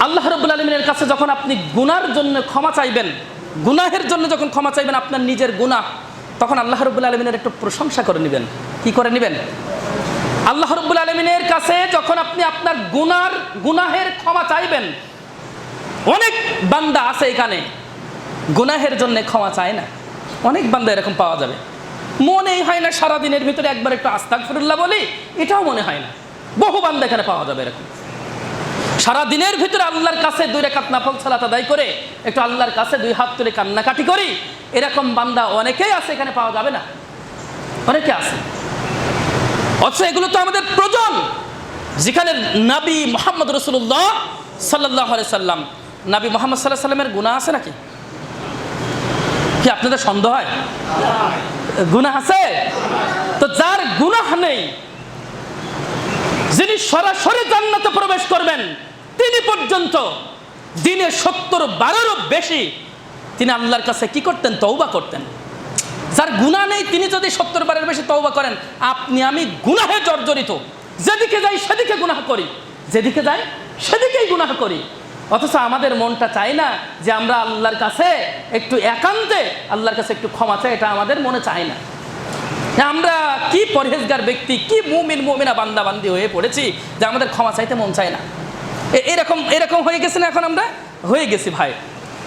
আল্লাহ রাব্বুল আলামিনের কাছে যখন আপনি গুনার জন্য ক্ষমা চাইবেন, গুনাহের জন্য যখন ক্ষমা চাইবেন, আপনার নিজের গুনাহ, তখন আল্লাহ রাব্বুল আলামিনের একটু প্রশংসা করে নেবেন। কি করে নেবেন? আল্লাহ রাব্বুল আলামিনের কাছে যখন আপনি আপনার গুনাহের ক্ষমা চাইবেন, অনেক বান্দা আছে এখানে গুনাহের জন্য ক্ষমা চায় না। অনেক বান্দা এরকম পাওয়া যাবে, মনেই হয় না সারাদিনের ভিতরে একবার একটু আস্তাগফিরুল্লাহ বলি, এটাও মনে হয় না। বহু বান্দা এখানে পাওয়া যাবে এরকম, সারা দিনের ভিতরে আল্লাহর কাছে 2 রাকাত নফল সালাত আদায় করে একটু আল্লাহর কাছে 2 হাত তুলে কান্নাকাটি করি, এরকম বান্দা অনেকেই আছে, এখানে পাওয়া যাবে না, অনেকে আছে। অথচ এগুলো তো আমাদের প্রয়োজন। যেখানে নবী মুহাম্মদ রাসূলুল্লাহ সাল্লাল্লাহু আলাইহি সাল্লাম, নবী মুহাম্মদ সাল্লাল্লাহু আলাইহি সাল্লামের গুনাহ আছে নাকি? কি আপনাদের সন্দেহ হয় গুনাহ আছে? তো যার গুনাহ নেই, যিনি সরাসরি জান্নাতে প্রবেশ করবেন, তিনি পর্যন্ত দিনে 70-12 বেশি তিনি আল্লাহর কাছে কি করতেন? তওবা করতেন। যার গুনাহ নেই তিনি যদি 70-12 বেশি তওবা করেন, আপনি আমি গুনাহে জর্জরিত, যেদিকে যাই সেদিকে গুনাহ করি, যেদিকে যাই সেদিকেই গুনাহ করি। অথচ আমাদের মনটা চায় না যে আমরা আল্লাহর কাছে একটু একান্তে আল্লাহর কাছে একটু ক্ষমা চাই, এটা আমাদের মনে চায় না। আমরা কি পরহেজগার ব্যক্তি, কি মুমিন মুমিনা বান্দা বান্দি হয়ে পড়েছি যে আমাদের ক্ষমা চাইতে মন চায় না। এরকম হয়ে গেছে না? এখন আমরা হয়ে গেছি ভাই।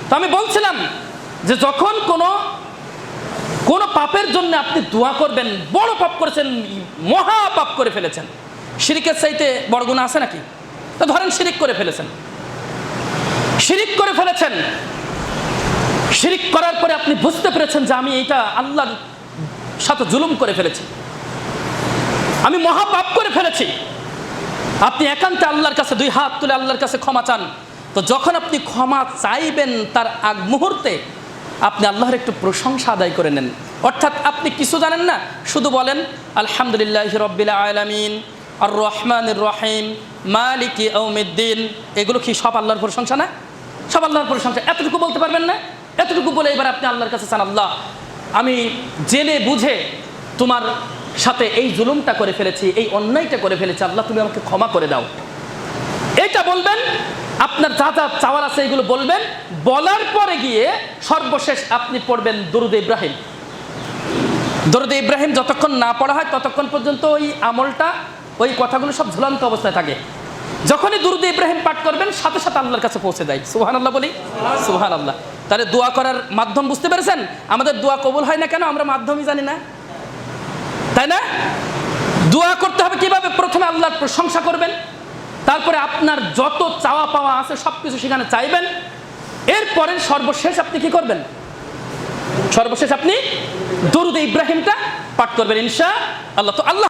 তো আমি বলছিলাম যে যখন কোনো পাপের জন্য আপনি দোয়া করবেন, বড় পাপ করেছেন, মহা পাপ করে ফেলেছেন, শিরকের চাইতে বড় গুনাহ আছে নাকি? তো ধরেন শিরিক করে ফেলেছেন, শিরিক করার পরে আপনি বুঝতে পেরেছেন যে আমি এইটা আল্লাহর সাথে জুলুম করে ফেলেছি, আমি মহা পাপ করে ফেলেছি। আপনি একান্তে আল্লাহর কাছে 2 হাত তুলে আল্লাহর কাছে ক্ষমা চান। তো যখন আপনি ক্ষমা চাইবেন, তার আগ মুহূর্তে আপনি আল্লাহর একটু প্রশংসা আদায় করে নেন। অর্থাৎ আপনি কিছু জানেন না, শুধু বলেন আলহামদুলিল্লাহি রাব্বিল আলামিন আর রহমানির রহিম মালিকি ইয়াউমিদ্দিন। এগুলো কি সব আল্লাহর প্রশংসা না? সব আল্লাহর প্রশংসা। এতটুকু বলতে পারবেন না? এতটুকু বলে এবার আপনি আল্লাহর কাছে চান, আল্লাহ আমি জেনে বুঝে তোমার সাথে এই জুলুমটা করে ফেলেছি, এই অন্যায়টা করে ফেলেছি, আল্লাহ তুমি আমাকে ক্ষমা করে দাও। এটা বলবেন, আপনার যা যা চাওয়ার আছে এগুলো বলবেন। বলার পরে গিয়ে সর্বশেষ আপনি পড়বেন দরুদ ইব্রাহিম। দরুদ ইব্রাহিম যতক্ষণ না পড়া হয় ততক্ষণ পর্যন্ত ওই আমলটা, ওই কথাগুলো সব ঝুলন্ত অবস্থায় থাকে। যখনই দরুদ ইব্রাহিম পাঠ করবেন, সাথে সাথে আল্লাহর কাছে পৌঁছে যায়। সুবহানাল্লাহ বলি, সুবহানাল্লাহ। তাহলে দোয়া করার মাধ্যম বুঝতে পেরেছেন? আমাদের দোয়া কবুল হয় না কেন? আমরা মাধ্যমই জানি না, তাই না? দোয়া করতে হবে কিভাবে? প্রথমে আল্লাহর প্রশংসা করবেন, তারপরে আপনার যত চাওয়া পাওয়া আছে সবকিছু সেখানে চাইবেন। এরপরে সর্বশেষ আপনি কি করবেন? সর্বশেষ আপনি দরুদ ইব্রাহিমটা পাঠ করবেন ইনশাআল্লাহ। তো আল্লাহ